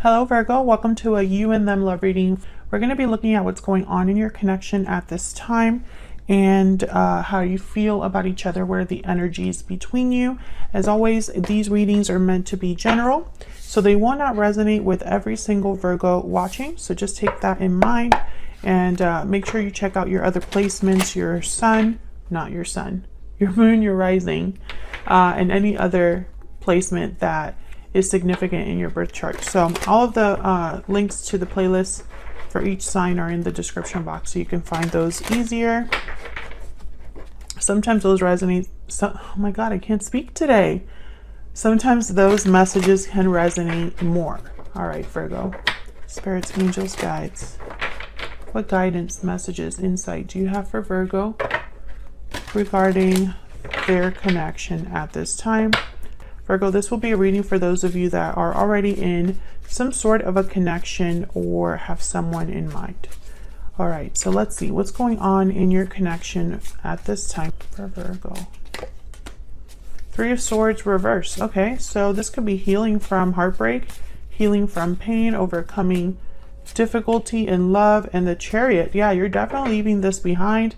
Hello Virgo, welcome to a you and them love reading. We're going to be looking at what's going on in your connection at this time and how you feel about each other, what are the energies between you. As always, these readings are meant to be general, so they will not resonate with every single Virgo watching, so just take that in mind and make sure you check out your other placements, your sun, not your sun, your moon, your rising, and any other placement that is significant in your birth chart. So all of the links to the playlists for each sign are in the description box, so you can find those easier. Sometimes those resonate. Oh my god, I can't speak today. Sometimes those messages can resonate more. All right, Virgo, spirits, angels, guides, what guidance, messages, insight do you have for Virgo regarding their connection at this time? Virgo, this will be a reading for those of you that are already in some sort of a connection or have someone in mind. All right, so let's see what's going on in your connection at this time for Virgo. Three of Swords reverse. Okay, so this could be healing from heartbreak, healing from pain, overcoming difficulty in love, and the Chariot. Yeah, you're definitely leaving this behind.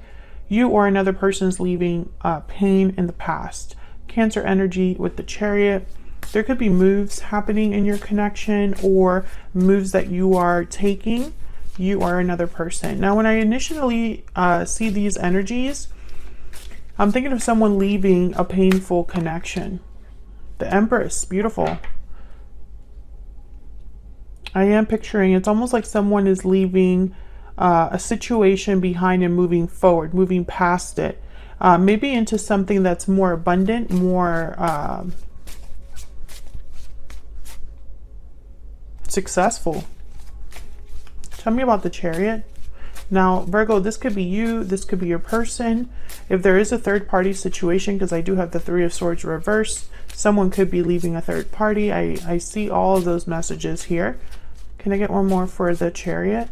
You or another person's leaving pain in the past. Cancer energy with the Chariot. There could be moves happening in your connection or moves that you are taking, you or another person. Now, when I initially see these energies, I'm thinking of someone leaving a painful connection. The Empress, beautiful. I am picturing, it's almost like someone is leaving a situation behind and moving forward, moving past it. Maybe into something that's more abundant, more successful. Tell me about the Chariot. Now, Virgo, this could be you. This could be your person. If there is a third party situation, because I do have the Three of Swords reverse, someone could be leaving a third party. I see all of those messages here. Can I get one more for the Chariot?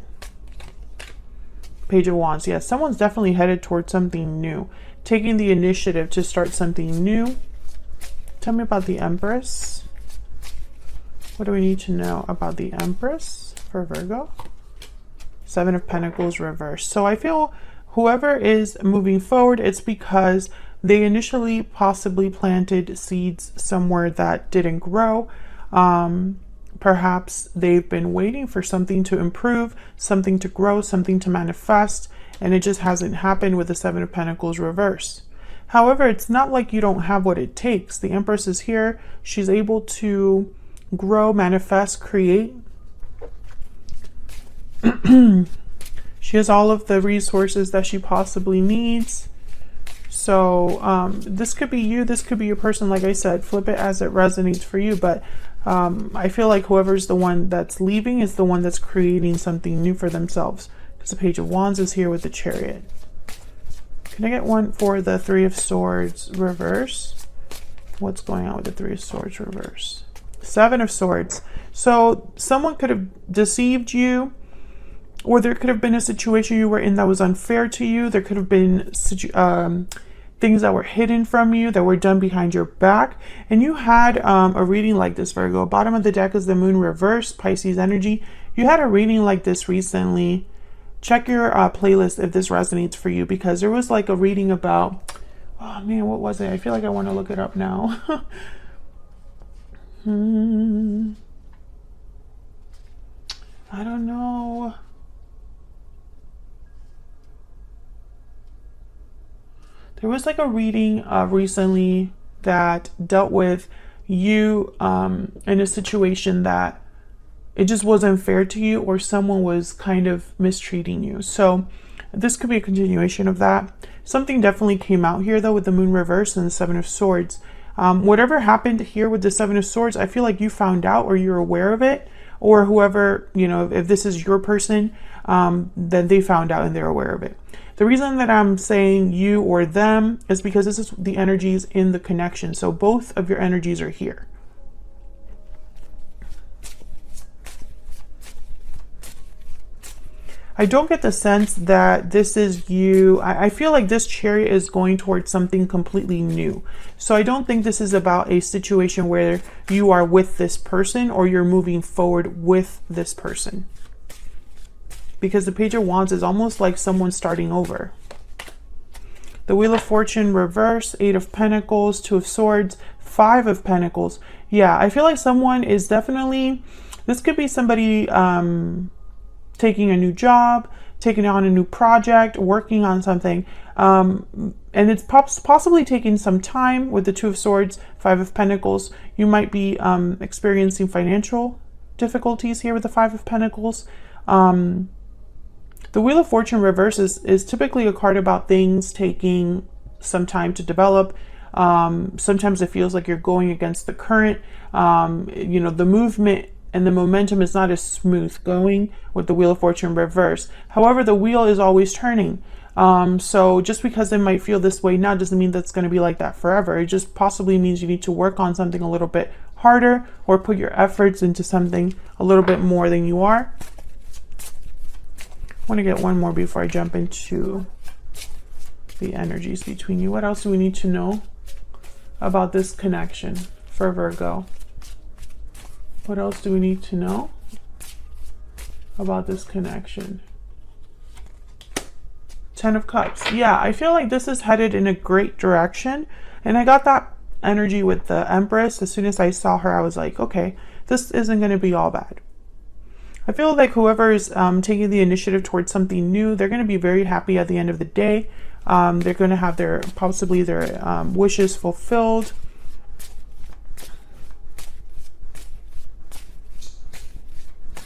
Page of Wands. Yes, someone's definitely headed towards something new, taking the initiative to start something new. Tell me about the Empress. What do we need to know about the Empress for Virgo? Seven of Pentacles reverse. So I feel whoever is moving forward, it's because they initially possibly planted seeds somewhere that didn't grow. Perhaps they've been waiting for something to improve, something to grow, something to manifest, and it just hasn't happened with the Seven of Pentacles reverse. However, it's not like you don't have what it takes. The Empress is here. She's able to grow, manifest, create. She has all of the resources that she possibly needs. So this could be you. This could be your person. Like I said, flip it as it resonates for you. But I feel like whoever's the one that's leaving is the one that's creating something new for themselves. Because the Page of Wands is here with the Chariot. Can I get one for the Three of Swords reverse? What's going on with the Three of Swords reverse? Seven of Swords. So someone could have deceived you, or there could have been a situation you were in that was unfair to you. There could have been things that were hidden from you, that were done behind your back. And you had a reading like this, Virgo. Bottom of the deck is the Moon reverse, Pisces energy. You had a reading like this recently. Check your playlist if this resonates for you, because there was like a reading about, oh man, what was it? I feel like I want to look it up now. I don't know. There was like a reading recently that dealt with you in a situation that it just wasn't fair to you, or someone was kind of mistreating you. So this could be a continuation of that. Something definitely came out here though with the Moon reverse and the Seven of Swords. Whatever happened here with the Seven of Swords, I feel like you found out, or you're aware of it, or whoever, you know, if this is your person, then they found out and they're aware of it. The reason that I'm saying you or them is because this is the energies in the connection. So both of your energies are here. I don't get the sense that this is you. I feel like this Chariot is going towards something completely new. So I don't think this is about a situation where you are with this person or you're moving forward with this person. Because the Page of Wands is almost like someone starting over. The Wheel of Fortune reverse, 8 of Pentacles, 2 of Swords, 5 of Pentacles. Yeah, I feel like someone is definitely, this could be somebody taking a new job, taking on a new project, working on something. And it's possibly taking some time with the 2 of Swords, 5 of Pentacles. You might be experiencing financial difficulties here with the 5 of Pentacles. The Wheel of Fortune reverse is typically a card about things taking some time to develop. Sometimes it feels like you're going against the current. You know, the movement and the momentum is not as smooth going with the Wheel of Fortune reverse. However, the wheel is always turning. So just because it might feel this way now doesn't mean that's going to be like that forever. It just possibly means you need to work on something a little bit harder or put your efforts into something a little bit more than you are. I want to get one more before I jump into the energies between you. What else do we need to know about this connection for Virgo? What else do we need to know about this connection? 10 of Cups. Yeah, I feel like this is headed in a great direction. And I got that energy with the Empress. As soon as I saw her, I was like, okay, this isn't going to be all bad. I feel like whoever is taking the initiative towards something new, they're going to be very happy at the end of the day. They're going to have possibly their wishes fulfilled.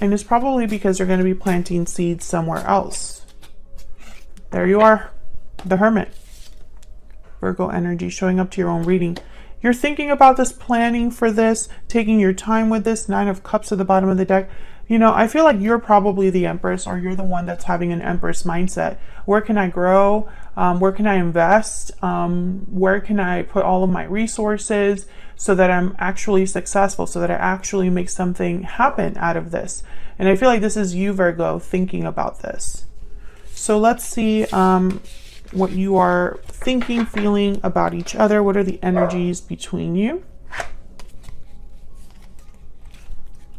And it's probably because they're going to be planting seeds somewhere else. There you are, the Hermit. Virgo energy showing up to your own reading. You're thinking about this, planning for this, taking your time with this. 9 of Cups at the bottom of the deck. You know, I feel like you're probably the Empress, or you're the one that's having an Empress mindset. Where can I grow? Where can I invest? Where can I put all of my resources so that I'm actually successful, so that I actually make something happen out of this? And I feel like this is you, Virgo, thinking about this. So let's see what you are thinking, feeling about each other. What are the energies between you?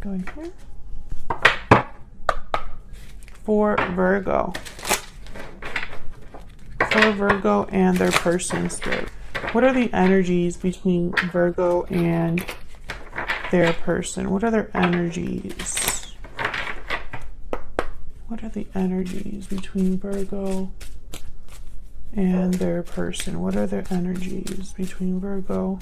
Going here. For Virgo. For Virgo and their person spirit. What are the energies between Virgo and their person? What are their energies? What are the energies between Virgo and their person? What are their energies between Virgo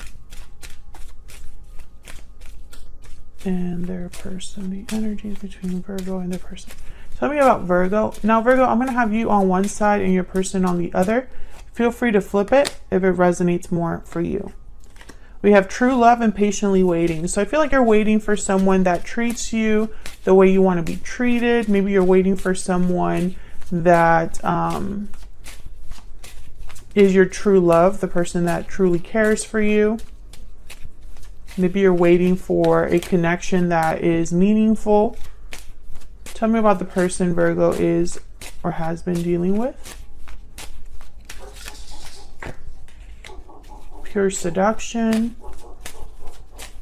and their person? The energies between Virgo and their person. Tell me about Virgo. Now, Virgo, I'm going to have you on one side and your person on the other. Feel free to flip it if it resonates more for you. We have true love and patiently waiting. So I feel like you're waiting for someone that treats you the way you want to be treated. Maybe you're waiting for someone that is your true love, the person that truly cares for you. Maybe you're waiting for a connection that is meaningful. Tell me about the person Virgo is or has been dealing with. Pure seduction.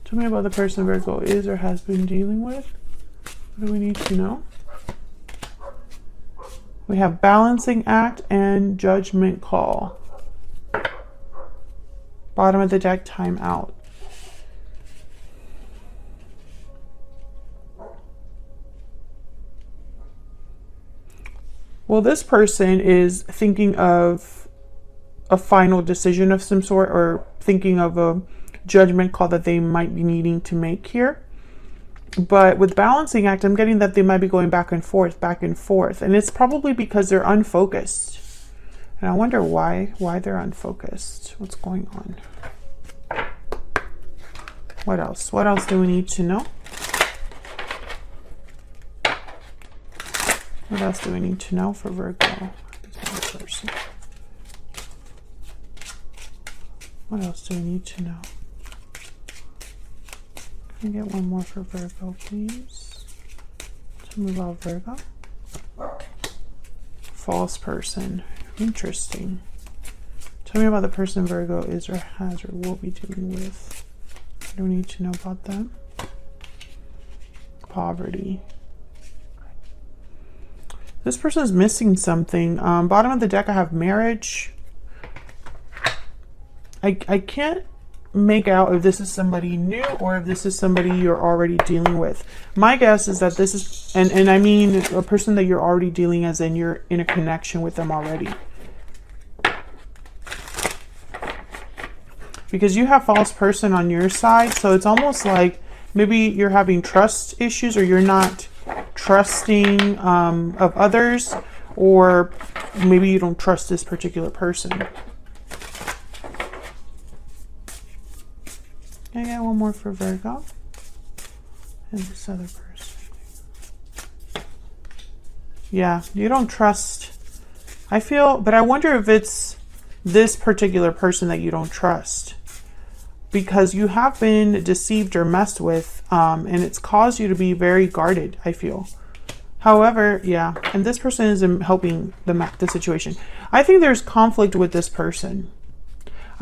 Tell me about the person Virgo is or has been dealing with. What do we need to know? We have balancing act and judgment call. Bottom of the deck, time out. Well, this person is thinking of a final decision of some sort, or thinking of a judgment call that they might be needing to make here. But with balancing act, I'm getting that they might be going back and forth. And it's probably because they're unfocused. And I wonder why they're unfocused. What's going on? What else? What else do we need to know? What else do we need to know for Virgo? What else do we need to know? Can I get one more for Virgo, please? Tell me about Virgo. False person. Interesting. Tell me about the person Virgo is or has or will be dealing with. I don't need to know about them. Poverty. This person is missing something. Bottom of the deck, I have marriage. I can't make out if this is somebody new or if this is somebody you're already dealing with. My guess is that this is, and I mean a person that you're already dealing as in you're in a connection with them already. Because you have false person on your side, so it's almost like maybe you're having trust issues or you're not trusting of others, or maybe you don't trust this particular person. Can I get one more for Virgo? And this other person. Yeah, you don't trust. I feel, but I wonder if it's this particular person that you don't trust. Because you have been deceived or messed with, and it's caused you to be very guarded, I feel. However, yeah, and this person isn't helping the situation. I think there's conflict with this person.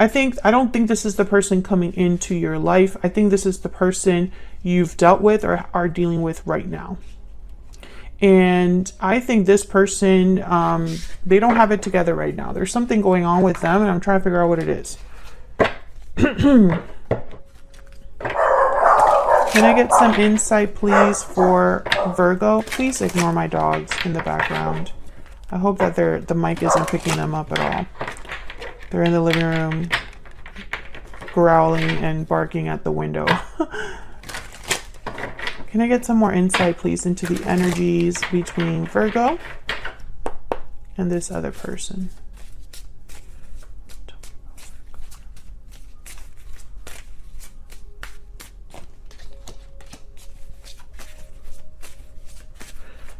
I don't think this is the person coming into your life. I think this is the person you've dealt with or are dealing with right now. And I think this person, they don't have it together right now. There's something going on with them, and I'm trying to figure out what it is. Can I get some insight, please, for Virgo? Please ignore my dogs in the background. I hope that the mic isn't picking them up at all. They're in the living room, growling and barking at the window. Can I get some more insight, please, into the energies between Virgo and this other person?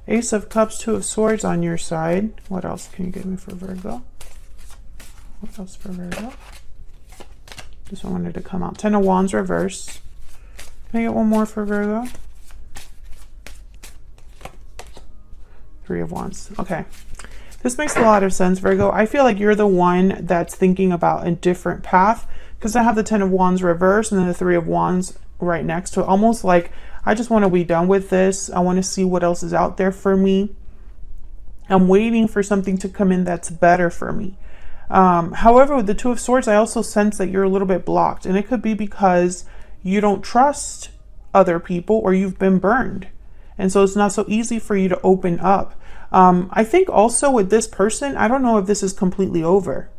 Ace of Cups, Two of Swords on your side. What else can you give me for Virgo? What else for Virgo? This one wanted to come out. Ten of Wands reverse. Can I get one more for Virgo? Three of Wands. Okay. This makes a lot of sense, Virgo. I feel like you're the one that's thinking about a different path, because I have the Ten of Wands reverse and then the Three of Wands right next to it. Almost like, I just want to be done with this. I want to see what else is out there for me. I'm waiting for something to come in that's better for me. However, with the Two of Swords, I also sense that you're a little bit blocked. And it could be because you don't trust other people or you've been burned. And so it's not so easy for you to open up. I think also with this person, I don't know if this is completely over.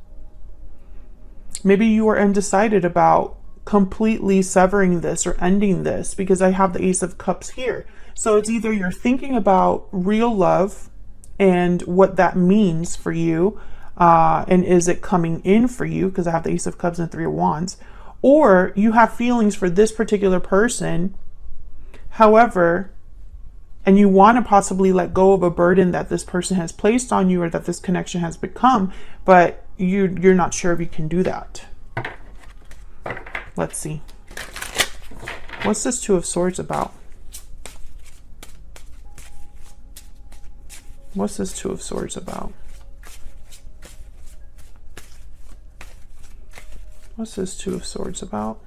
Maybe you are undecided about completely severing this or ending this, because I have the Ace of Cups here. So it's either you're thinking about real love and what that means for you, and is it coming in for you, because I have the Ace of Cups and Three of Wands, or you have feelings for this particular person, however, and you want to possibly let go of a burden that this person has placed on you or that this connection has become, but you're not sure if you can do that. Let's see. What's this Two of Swords about? What's this Two of Swords about? What's this Two of Swords about?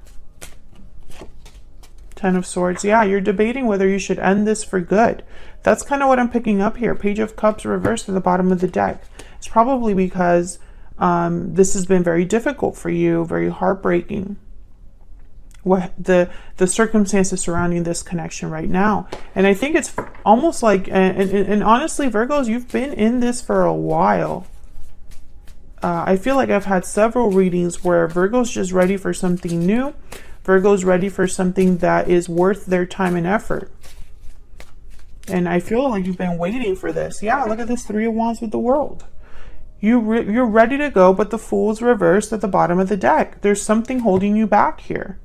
Ten of Swords. Yeah, you're debating whether you should end this for good. That's kind of what I'm picking up here. Page of Cups reversed at the bottom of the deck. It's probably because this has been very difficult for you, very heartbreaking. What the circumstances surrounding this connection right now. And I think it's almost like, and honestly, Virgos, you've been in this for a while. I feel like I've had several readings where Virgo's just ready for something new. Virgo's ready for something that is worth their time and effort. And I feel like you've been waiting for this. Yeah, look at this Three of Wands with the World. You're ready to go, but the Fool's reversed at the bottom of the deck. There's something holding you back here.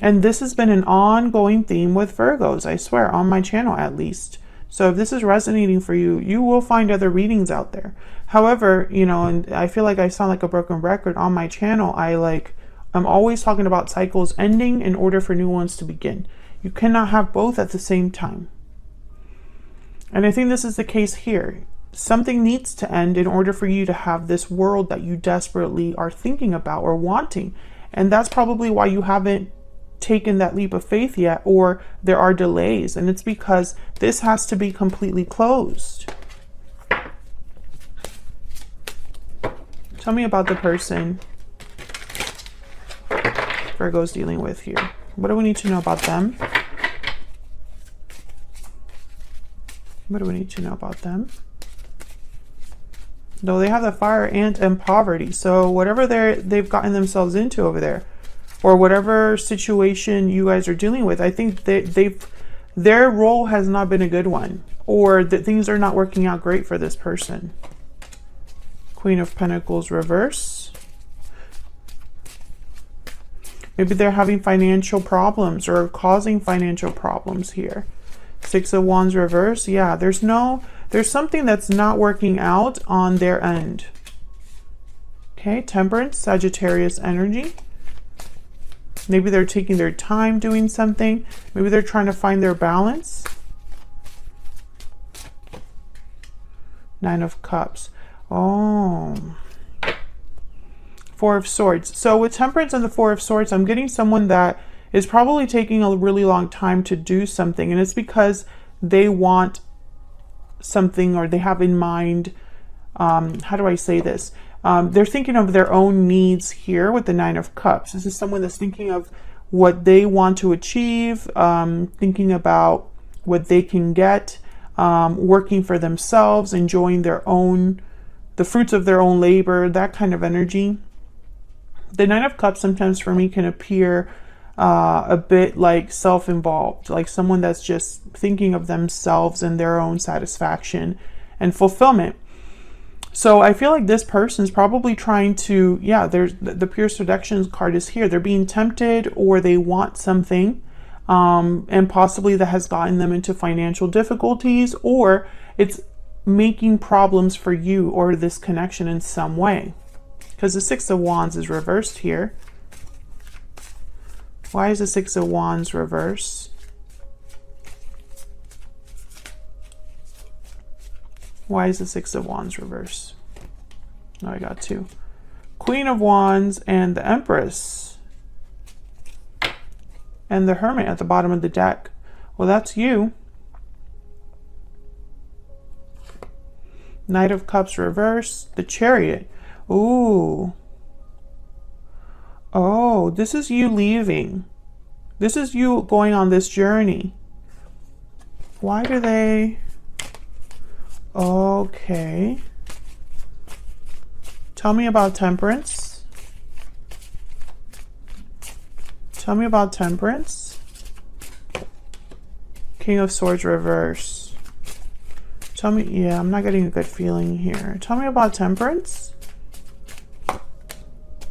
And this has been an ongoing theme with Virgos, I swear, on my channel at least. So if this is resonating for you, you will find other readings out there. However, you know, and I feel like I sound like a broken record on my channel. I'm always talking about cycles ending in order for new ones to begin. You cannot have both at the same time. And I think this is the case here. something needs to end in order for you to have this world that you desperately are thinking about or wanting. And that's probably why you haven't taken that leap of faith yet, or there are delays. And it's because this has to be completely closed. Tell me about the person Virgo's dealing with here. What do we need to know about them? What do we need to know about them? No, they have the fire and poverty. So whatever they've gotten themselves into over there, or whatever situation you guys are dealing with, I think their role has not been a good one, or that things are not working out great for this person. Queen of Pentacles reverse. Maybe they're having financial problems or causing financial problems here. Six of Wands reverse. Yeah, there's something that's not working out on their end. Okay, Temperance, Sagittarius energy. Maybe they're taking their time doing something. Maybe they're trying to find their balance. Nine of Cups. Oh. Four of Swords. So with Temperance and the Four of Swords, I'm getting someone that is probably taking a really long time to do something. And it's because they want something, or they have in mind, how do I say this? They're thinking of their own needs here with the Nine of Cups. This is someone that's thinking of what they want to achieve, thinking about what they can get, working for themselves, enjoying the fruits of their own labor, that kind of energy. The Nine of Cups sometimes for me can appear a bit like self-involved, like someone that's just thinking of themselves and their own satisfaction and fulfillment. So I feel like this person's probably trying to, yeah, there's the Pure Seduction card is here. They're being tempted, or they want something, and possibly that has gotten them into financial difficulties, or it's making problems for you or this connection in some way. Because the Six of Wands is reversed here. Why is the Six of Wands reversed? Why is the Six of Wands reversed? Oh, I got two. Queen of Wands and the Empress. And the Hermit at the bottom of the deck. Well, that's you. Knight of Cups reversed. The Chariot. Ooh. Oh, this is you leaving. This is you going on this journey. Why do they... Okay. Tell me about Temperance. Tell me about Temperance. King of Swords reverse. Tell me, yeah, I'm not getting a good feeling here. Tell me about Temperance.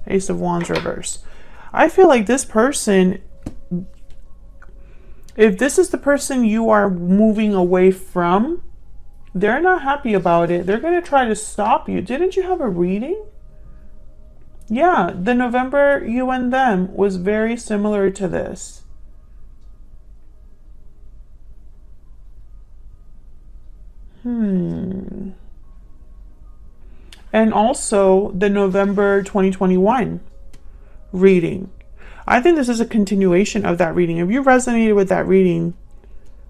Ace of Wands reverse. I feel like this person, if this is the person you are moving away from, they're not happy about it. They're going to try to stop you. Didn't you have a reading? Yeah, the November you and them was very similar to this. And also the November 2021 reading. I think this is a continuation of that reading. If you resonated with that reading,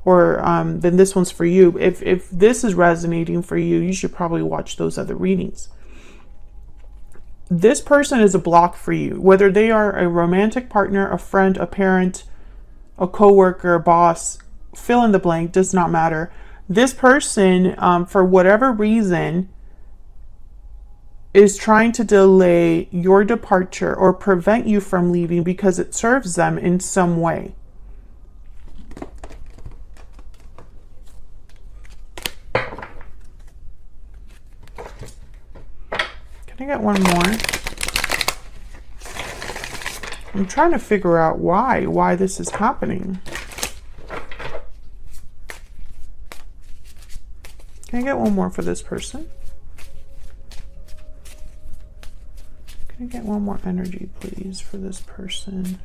or then this one's for you. If this is resonating for you, you should probably watch those other readings. This person is a block for you, whether they are a romantic partner, a friend, a parent, a coworker, a boss, fill in the blank, does not matter. This person, for whatever reason, is trying to delay your departure or prevent you from leaving because it serves them in some way. Can I get one more? I'm trying to figure out why this is happening. Can I get one more for this person? Can I get one more energy, please, for this person?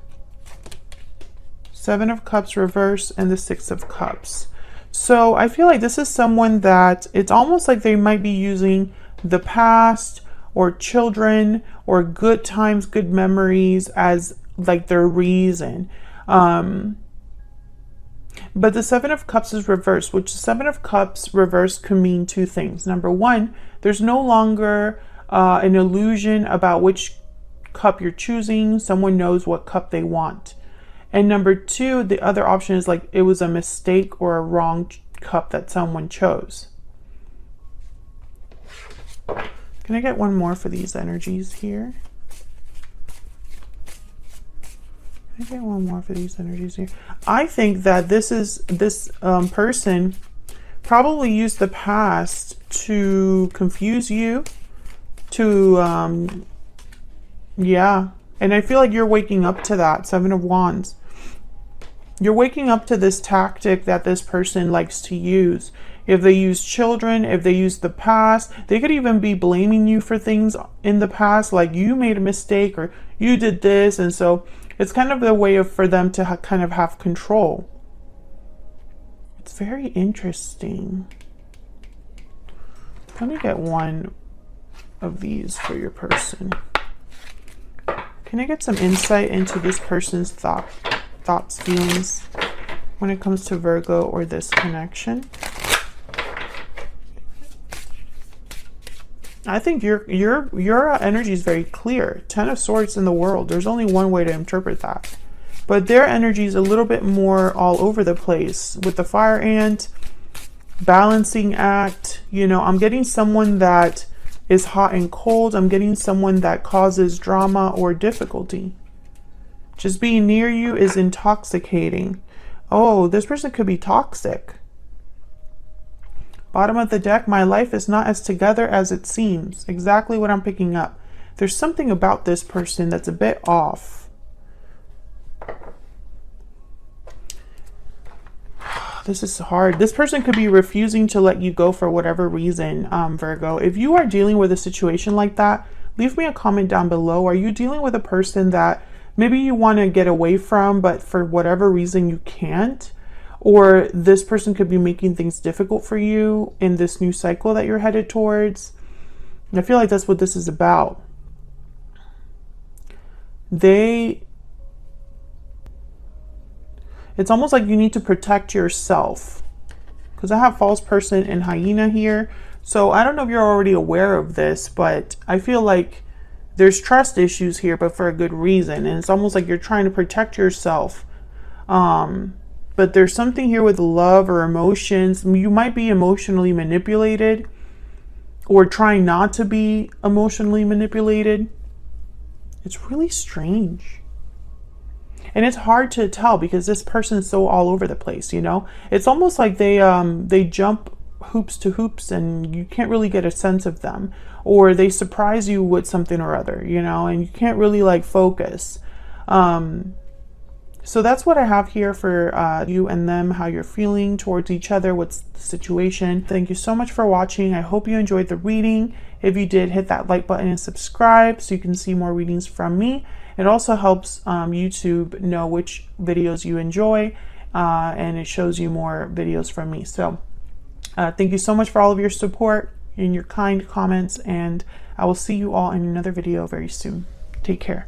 Seven of Cups reverse and the Six of Cups. So I feel like this is someone that it's almost like they might be using the past or children or good times, good memories as like their reason. But the Seven of Cups is reversed, which the Seven of Cups reversed can mean two things. Number one, there's no longer an illusion about which cup you're choosing. Someone knows what cup they want. And number two, the other option is like it was a mistake or a wrong cup that someone chose. Can I get one more for these energies here? Can I get one more for these energies here? I think that this person probably used the past to confuse you, to yeah. And I feel like you're waking up to that. Seven of Wands. You're waking up to this tactic that this person likes to use. If they use children, if they use the past, they could even be blaming you for things in the past, like you made a mistake or you did this. And so it's kind of a way for them to kind of have control. It's very interesting. Let me get one of these for your person. Can I get some insight into this person's thoughts, feelings when it comes to Virgo or this connection? I think your energy is very clear. Ten of Swords in the world. There's only one way to interpret that. But their energy is a little bit more all over the place with the fire ant, balancing act. You know, I'm getting someone that is hot and cold. I'm getting someone that causes drama or difficulty. Just being near you is intoxicating. Oh, this person could be toxic. Bottom of the deck, my life is not as together as it seems. Exactly what I'm picking up. There's something about this person that's a bit off. This is hard. This person could be refusing to let you go for whatever reason, Virgo. If you are dealing with a situation like that, leave me a comment down below. Are you dealing with a person that maybe you want to get away from, but for whatever reason you can't? Or this person could be making things difficult for you in this new cycle that you're headed towards. I feel like that's what this is about. It's almost like you need to protect yourself. Because I have false person and hyena here. So I don't know if you're already aware of this, but I feel like there's trust issues here, but for a good reason. And it's almost like you're trying to protect yourself. But there's something here with love or emotions. You might be emotionally manipulated or trying not to be emotionally manipulated. It's really strange. And it's hard to tell because this person is so all over the place, you know? It's almost like they jump hoops to hoops and you can't really get a sense of them. Or they surprise you with something or other, you know, and you can't really like focus. So that's what I have here for you and them, how you're feeling towards each other, what's the situation. Thank you so much for watching. I hope you enjoyed the reading. If you did, hit that like button and subscribe so you can see more readings from me. It also helps YouTube know which videos you enjoy and it shows you more videos from me. So thank you so much for all of your support and your kind comments, and I will see you all in another video very soon. Take care.